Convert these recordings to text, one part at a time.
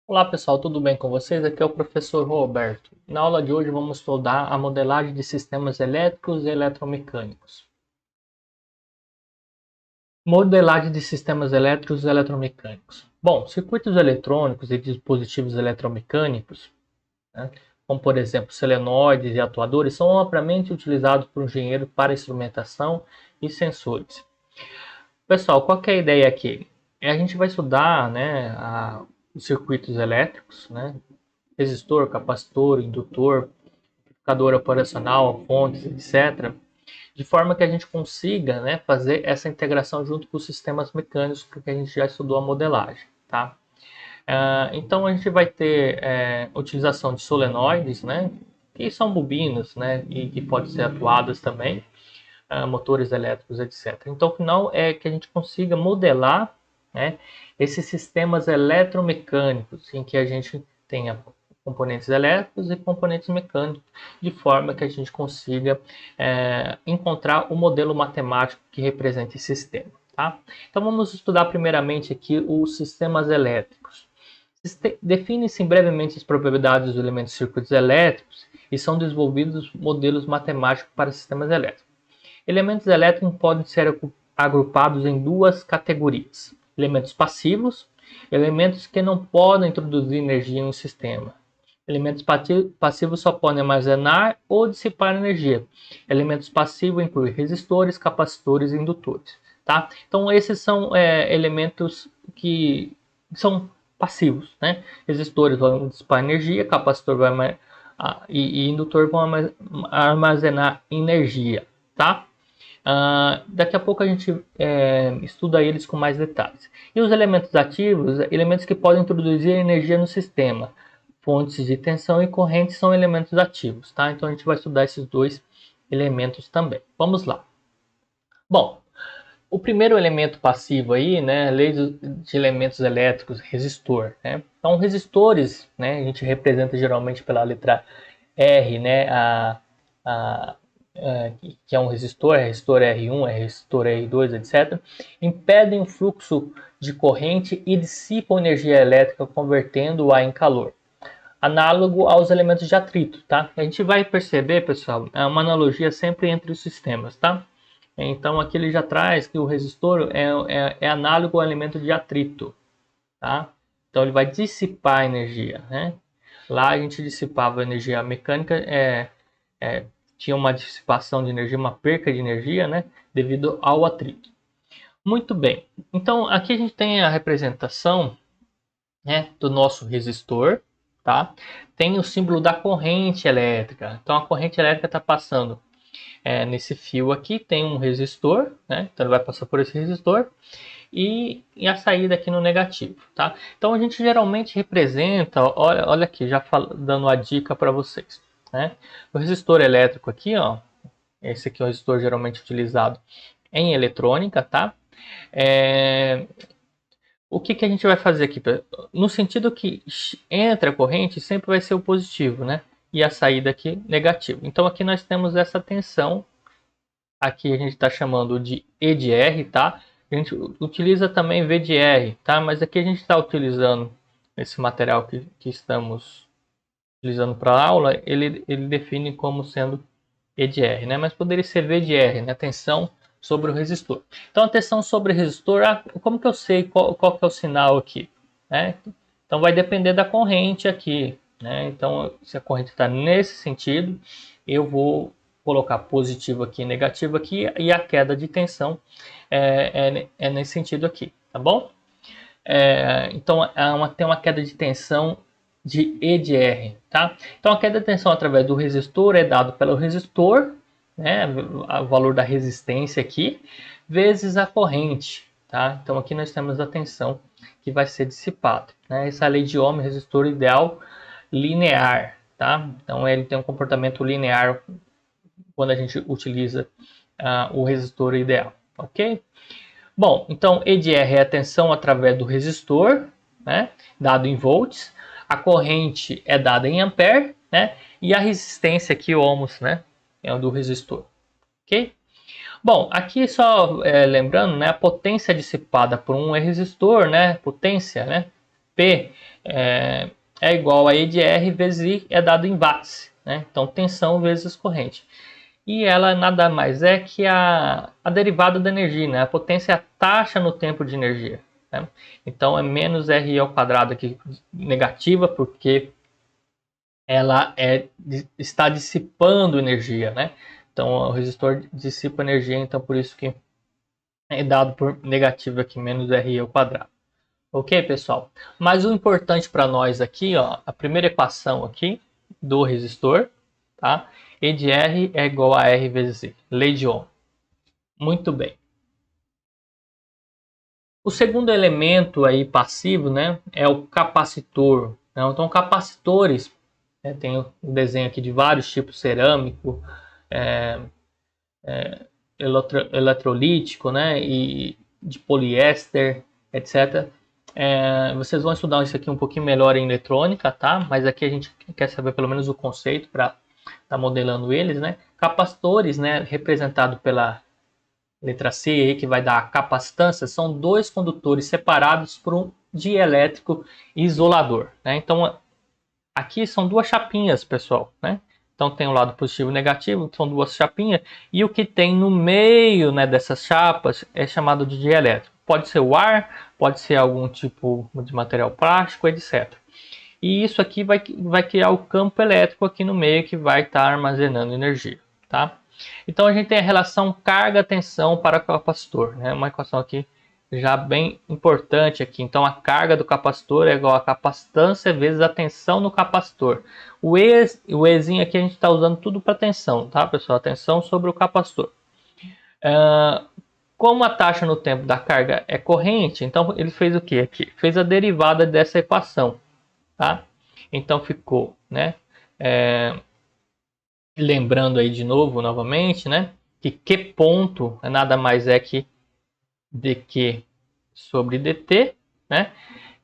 Olá pessoal, tudo bem com vocês? Aqui é o professor Roberto. Na aula de hoje vamos estudar a modelagem de sistemas elétricos e eletromecânicos. Modelagem de sistemas elétricos e eletromecânicos. Bom, circuitos eletrônicos e dispositivos eletromecânicos, né, como por exemplo solenoides e atuadores, são amplamente utilizados por engenheiros para instrumentação e sensores. Pessoal, qual que é a ideia aqui? A gente vai estudar, né, os circuitos elétricos, né, resistor, capacitor, indutor, amplificador operacional, fontes, etc., de forma que a gente consiga, né, fazer essa integração junto com os sistemas mecânicos, porque a gente já estudou a modelagem. Tá? Então a gente vai ter utilização de solenoides, né, que são bobinas, né, e que podem ser atuadas também, motores elétricos, etc. Então o final é que a gente consiga modelar, né, esses sistemas eletromecânicos em que a gente tenha componentes elétricos e componentes mecânicos, de forma que a gente consiga encontrar o modelo matemático que representa esse sistema. Tá? Então vamos estudar primeiramente aqui os sistemas elétricos. Define-se brevemente as propriedades dos elementos de circuitos elétricos e são desenvolvidos modelos matemáticos para sistemas elétricos. Elementos elétricos podem ser agrupados em duas categorias: elementos passivos, elementos que não podem introduzir energia em um sistema. Elementos passivos só podem armazenar ou dissipar energia. Elementos passivos incluem resistores, capacitores e indutores. Tá? Então, esses são elementos que são passivos. Né? Resistores vão dissipar energia, capacitor vai e indutor vão armazenar energia. Tá? Daqui a pouco a gente estuda eles com mais detalhes. E os elementos ativos, elementos que podem introduzir energia no sistema. Fontes de tensão e corrente são elementos ativos, tá? Então a gente vai estudar esses dois elementos também. Vamos lá. Bom, o primeiro elemento passivo aí, né, lei de elementos elétricos, resistor, né? Então resistores, né, a gente representa geralmente pela letra R, né, a, que é um resistor R1, resistor R2, etc., impedem o fluxo de corrente e dissipam energia elétrica convertendo-a em calor, análogo aos elementos de atrito, tá? A gente vai perceber, pessoal, uma analogia sempre entre os sistemas, tá? Então aqui ele já traz que o resistor é análogo ao elemento de atrito, tá? Então ele vai dissipar a energia, né? Lá a gente dissipava a energia mecânica, tinha uma dissipação de energia, uma perca de energia, né? Devido ao atrito. Muito bem. Então aqui a gente tem a representação, né, do nosso resistor, tá? Tem o símbolo da corrente elétrica. Então a corrente elétrica está passando nesse fio aqui, tem um resistor, né? Então ele vai passar por esse resistor e a saída aqui no negativo, tá? Então a gente geralmente representa, olha aqui, já dando a dica para vocês, né? O resistor elétrico aqui, ó, esse aqui é o resistor geralmente utilizado em eletrônica, tá? O que a gente vai fazer aqui? No sentido que entra a corrente, sempre vai ser o positivo, né? E a saída aqui, negativo. Então aqui nós temos essa tensão. Aqui a gente está chamando de E de R, tá? A gente utiliza também V de R, tá? Mas aqui a gente está utilizando esse material que estamos utilizando para a aula, ele define como sendo E de R, né? Mas poderia ser V de R, né? Tensão sobre o resistor. Então a tensão sobre o resistor, como que eu sei qual que é o sinal aqui? Né? Então vai depender da corrente aqui. Né? Então se a corrente está nesse sentido, eu vou colocar positivo aqui, negativo aqui, e a queda de tensão é nesse sentido aqui, tá bom? Então tem uma queda de tensão de E de R, tá? Então a queda de tensão através do resistor é dado pelo resistor, né, o valor da resistência aqui, vezes a corrente, tá? Então aqui nós temos a tensão que vai ser dissipada, né? Essa lei de Ohm, resistor ideal linear, tá? Então ele tem um comportamento linear quando a gente utiliza o resistor ideal, ok? Bom, então E de R é a tensão através do resistor, né, dado em volts, a corrente é dada em ampere, né, e a resistência aqui, ohms, né, é o do resistor, ok? Bom, aqui só lembrando, né, a potência dissipada por um resistor, né, potência, né, P, é igual a E de R vezes I é dado em watts, né? Então tensão vezes corrente. E ela nada mais é que a derivada da energia, né? A potência é a taxa no tempo de energia. Né? Então é menos RI ao quadrado aqui negativa, porque ela está dissipando energia, né? Então o resistor dissipa energia, então por isso que é dado por negativo aqui, menos RI ao quadrado. Ok, pessoal? Mas o importante para nós aqui, ó, a primeira equação aqui do resistor, tá? E de R é igual a R vezes I, lei de Ohm. Muito bem. O segundo elemento aí passivo, né, é o capacitor. Então, capacitores, né, tem o desenho aqui de vários tipos, cerâmico, é, eletrolítico, né, e de poliéster, etc. Vocês vão estudar isso aqui um pouquinho melhor em eletrônica, tá? Mas aqui a gente quer saber pelo menos o conceito para estar modelando eles, né? Capacitores, né, representado pela letra C aí, que vai dar a capacitância, são dois condutores separados por um dielétrico isolador, né? Então aqui são duas chapinhas, pessoal, né? Então tem o lado positivo e negativo, são duas chapinhas, e o que tem no meio, né, dessas chapas é chamado de dielétrico. Pode ser o ar, pode ser algum tipo de material plástico, etc. E isso aqui vai criar o campo elétrico aqui no meio que vai estar armazenando energia, tá? Então a gente tem a relação carga-tensão para capacitor, né? Uma equação aqui já bem importante aqui. Então a carga do capacitor é igual a capacitância vezes a tensão no capacitor. O Ezinho aqui a gente está usando tudo para tensão, tá, pessoal? A tensão sobre o capacitor. Como a taxa no tempo da carga é corrente, então ele fez o que aqui? Fez a derivada dessa equação, tá? Então ficou, né? Lembrando aí de novo, novamente, né? Que Q ponto é nada mais é que dq sobre dt, né?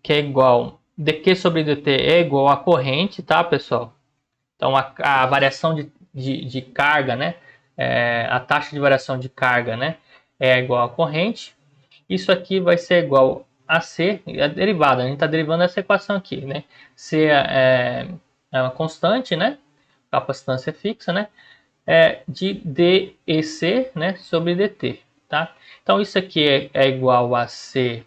Que é igual, dq sobre dt é igual a corrente, tá, pessoal? Então a variação de carga, né? A taxa de variação de carga, né? É igual a corrente. Isso aqui vai ser igual a C, a derivada. A gente está derivando essa equação aqui, né? C é uma constante, né? Capacitância fixa, né? De dEc, né? Sobre dt, tá? Então isso aqui é igual a C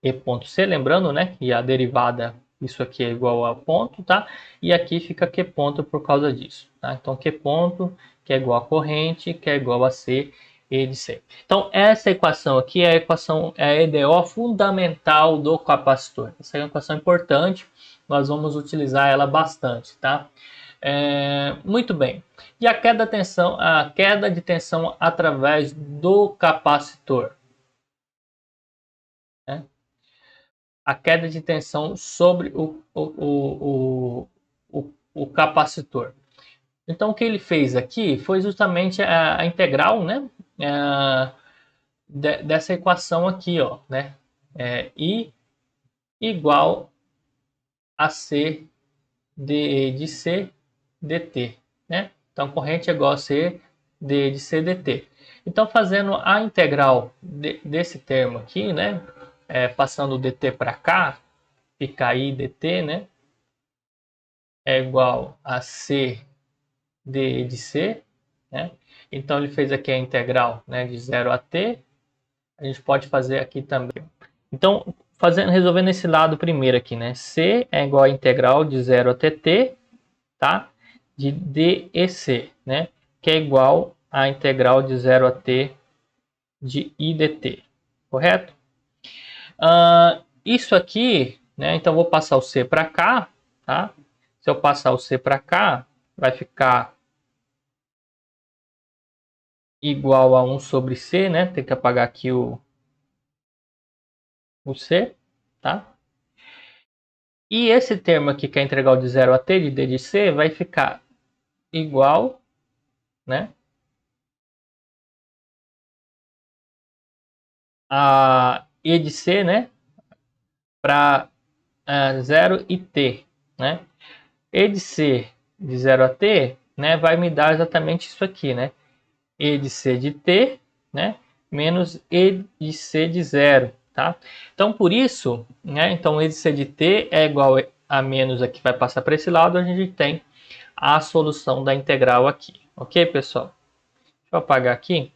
e ponto C, lembrando, né? E a derivada, isso aqui é igual a ponto, tá? E aqui fica Q ponto por causa disso, tá? Então Q ponto, que é igual a corrente, que é igual a C e de C. Então essa equação aqui é a equação, é a EDO fundamental do capacitor. Essa é uma equação importante, nós vamos utilizar ela bastante, tá? Muito bem. E a queda de tensão através do capacitor, né? A queda de tensão sobre o capacitor. Então, o que ele fez aqui foi justamente a integral, né, dessa equação aqui, ó, né, I igual a C de C dt, né? Então, corrente é igual a C de C dt. Então, fazendo a integral desse termo aqui, né, passando o dt para cá, fica I dt, né, é igual a C de C, né? Então ele fez aqui a integral, né, de 0 a t. A gente pode fazer aqui também. Então, resolvendo esse lado primeiro aqui, né? C é igual a integral de 0 a tt, tá? De dEc, né? Que é igual a integral de 0 a t de I dt, correto? Isso aqui, né? Então vou passar o C para cá, tá? Se eu passar o C para cá, vai ficar igual a 1 sobre C, né? Tem que apagar aqui o C, tá? E esse termo aqui, que é a integral de 0 a t de d de c, vai ficar igual, né? A e de c, né? Para 0 e t, né? E de c de 0 a t, né? Vai me dar exatamente isso aqui, né? E de c de t, né? Menos e de c de 0, tá? Então, por isso, né, então esse de t é igual a menos aqui, vai passar para esse lado, a gente tem a solução da integral aqui. Ok, pessoal? Deixa eu apagar aqui.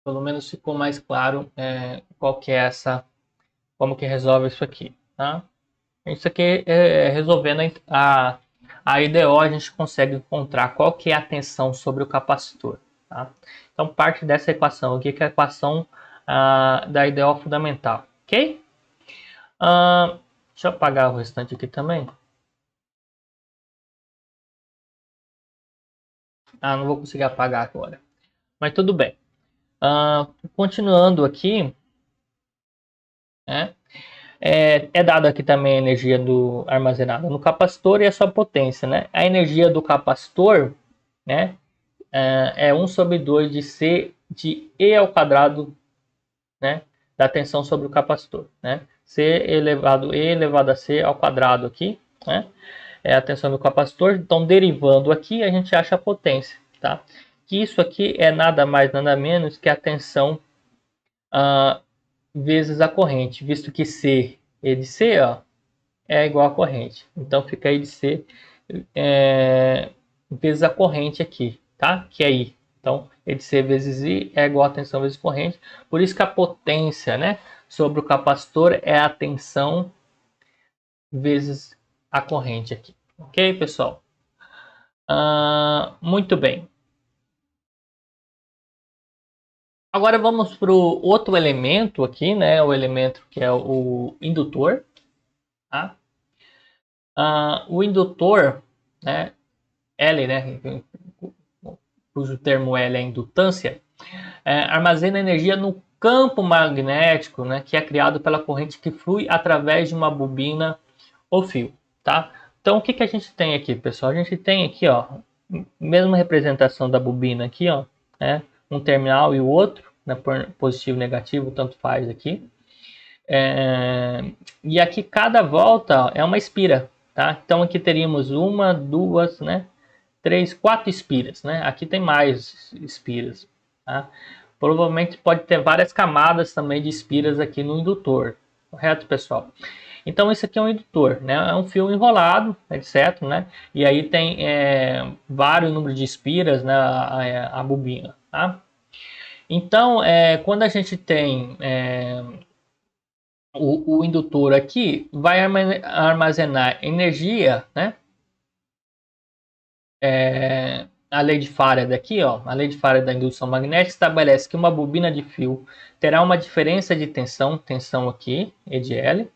Pelo menos ficou mais claro qual que é essa, como que resolve isso aqui, tá? Isso aqui, resolvendo a IDO, a gente consegue encontrar qual que é a tensão sobre o capacitor, tá? Então, parte dessa equação aqui, que é a equação da IDO fundamental, ok? Deixa eu apagar o restante aqui também. Não vou conseguir apagar agora, mas tudo bem. Continuando aqui, né? É dada aqui também a energia armazenada no capacitor e a sua potência, né? A energia do capacitor, né, é 1 sobre 2 de C de E ao quadrado, né, da tensão sobre o capacitor, né? C elevado E elevado a C ao quadrado aqui, né? É a tensão do capacitor. Então, derivando aqui, a gente acha a potência, tá? Que isso aqui é nada mais, nada menos que a tensão vezes a corrente, visto que C E de C, ó, é igual a corrente. Então, fica I de C vezes a corrente aqui, tá? Que é I. Então, E de C vezes I é igual a tensão vezes corrente. Por isso que a potência, né, sobre o capacitor é a tensão vezes a corrente aqui. Ok, pessoal? Muito bem. Agora vamos para o outro elemento aqui, né? O elemento que é o indutor. Tá? O indutor, né? L, né? Cujo termo L é indutância, armazena energia no campo magnético, né? Que é criado pela corrente que flui através de uma bobina ou fio, tá? Então o que a gente tem aqui, pessoal? A gente tem aqui, ó, mesma representação da bobina aqui, ó, né? Um terminal e o outro, né? Positivo e negativo, tanto faz aqui. E aqui cada volta é uma espira, tá? Então aqui teríamos uma, duas, né? 3, 4 espiras, né? Aqui tem mais espiras, tá? Provavelmente pode ter várias camadas também de espiras aqui no indutor, correto, pessoal? Então esse aqui é um indutor, né? É um fio enrolado, etc, né? E aí tem vários números de espiras, né? A bobina, tá? Então, quando a gente tem o indutor aqui, vai armazenar energia, né? A lei de Faraday aqui, ó, a lei de Faraday da indução magnética estabelece que uma bobina de fio terá uma diferença de tensão, tensão aqui, E de L,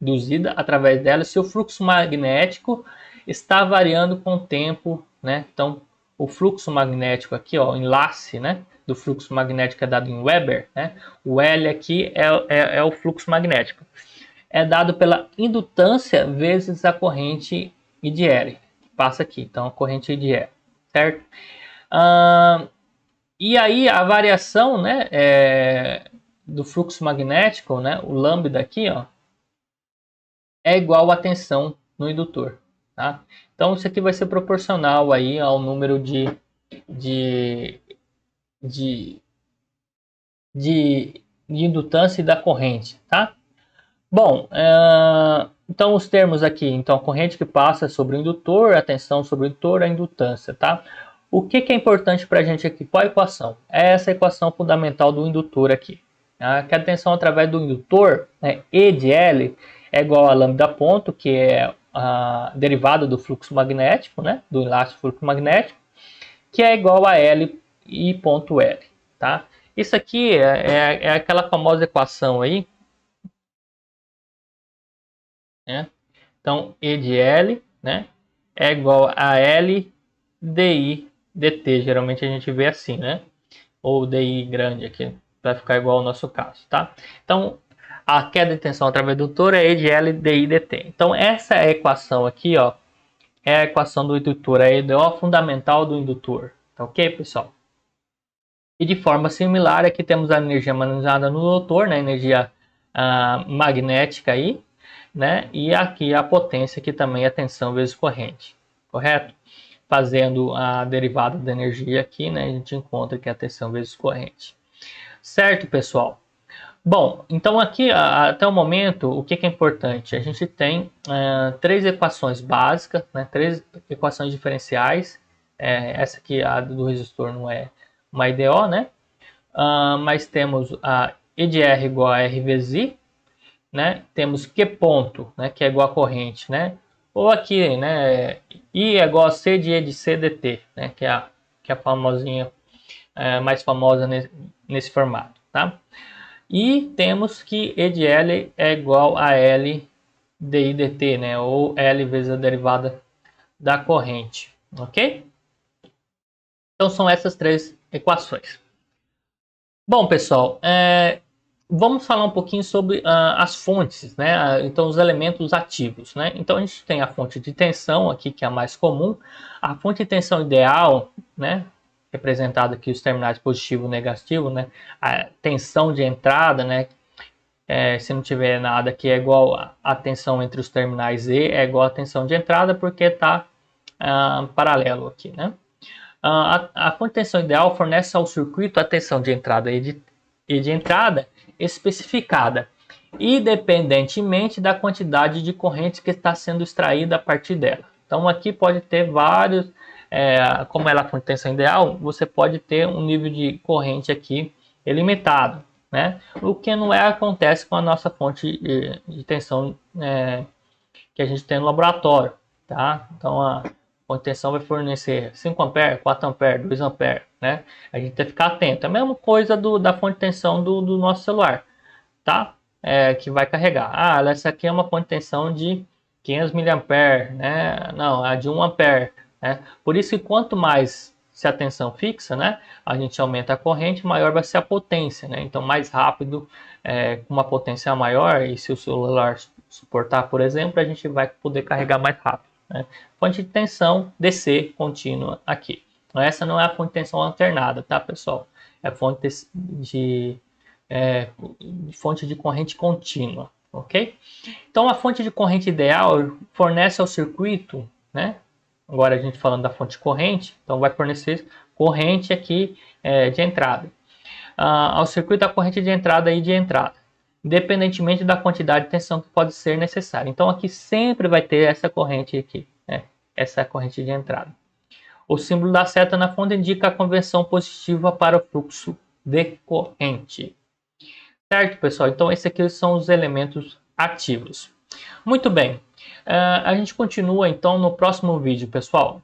induzida através dela, se o fluxo magnético está variando com o tempo, né? Então, o fluxo magnético aqui, ó, o enlace, né, do fluxo magnético é dado em Weber, né? O L aqui é o fluxo magnético. É dado pela indutância vezes a corrente I de L, que passa aqui. Então, a corrente I de L, certo? E aí, a variação, né, do fluxo magnético, né, o lambda aqui, ó, é igual à tensão no indutor, tá? Então, isso aqui vai ser proporcional aí ao número de, de, de indutância e da corrente, tá? Bom, então os termos aqui, então a corrente que passa sobre o indutor, a tensão sobre o indutor, a indutância, tá? O que é importante para a gente aqui? Qual a equação? É essa equação fundamental do indutor aqui. Tá? Que a tensão através do indutor, né, E de L, é igual a lambda ponto, que é a derivada do fluxo magnético, né, do enlace do fluxo magnético, que é igual a L e ponto L, tá? Isso aqui é aquela famosa equação aí, né? Então, E de L, né, é igual a L DI dt. Geralmente a gente vê assim, né? Ou DI grande aqui, vai ficar igual ao nosso caso, tá? Então, a queda de tensão através do indutor é E de L DI dt. Então, essa é a equação aqui, ó, é a equação do indutor, é a EDO fundamental do indutor, tá ok, pessoal? E de forma similar, aqui temos a energia manejada no indutor, né? Energia magnética aí, né? E aqui a potência, que também é tensão vezes corrente, correto? Fazendo a derivada da energia aqui, né? A gente encontra que é a tensão vezes corrente. Certo, pessoal? Bom, então aqui até o momento, o que é importante? A gente tem três equações básicas, né, três equações diferenciais. Essa aqui, a do resistor, não é uma IDO, né? Mas temos a E de R igual a R vezes I, né? Temos Q ponto, né, que é igual a corrente, né? Ou aqui, né, I é igual a C de E de C dt, né, que é a famosinha, mais famosa nesse formato, tá? E temos que E de L é igual a L di dt, né? Ou L vezes a derivada da corrente, ok? Então são essas três equações. Bom, pessoal, vamos falar um pouquinho sobre as fontes, né? Então os elementos ativos, né? Então a gente tem a fonte de tensão aqui, que é a mais comum. A fonte de tensão ideal, né? Representada aqui os terminais positivo e negativo, né? A tensão de entrada, né? Se não tiver nada que é igual a tensão entre os terminais E, é igual a tensão de entrada, porque está paralelo aqui, né? A fonte de tensão ideal fornece ao circuito a tensão de entrada e de entrada especificada, independentemente da quantidade de corrente que está sendo extraída a partir dela. Então aqui pode ter vários, como ela é a fonte de tensão ideal, você pode ter um nível de corrente aqui ilimitado, né? O que não acontece com a nossa fonte de tensão que a gente tem no laboratório, tá? Então a fonte de tensão vai fornecer 5 amperes, 4 amperes, 2 amperes, né? A gente tem que ficar atento. É a mesma coisa da fonte de tensão do nosso celular, tá? Que vai carregar. Essa aqui é uma fonte de tensão de 500 miliamperes, né? Não, é de 1 ampere, né? Por isso que quanto mais se a tensão fixa, né? A gente aumenta a corrente, maior vai ser a potência, né? Então mais rápido, com uma potência maior, e se o celular suportar, por exemplo, a gente vai poder carregar mais rápido, né? Fonte de tensão DC contínua aqui. Essa não é a fonte de tensão alternada, tá, pessoal? É a fonte fonte de corrente contínua, ok? Então a fonte de corrente ideal fornece ao circuito, né? Agora a gente falando da fonte de corrente, então vai fornecer corrente aqui de entrada. Ao circuito a corrente de entrada e de entrada, independentemente da quantidade de tensão que pode ser necessária. Então aqui sempre vai ter essa corrente aqui, né? Essa corrente de entrada. O símbolo da seta na fonte indica a conversão positiva para o fluxo de corrente. Certo, pessoal? Então, esses aqui são os elementos ativos. Muito bem. A gente continua, então, no próximo vídeo, pessoal.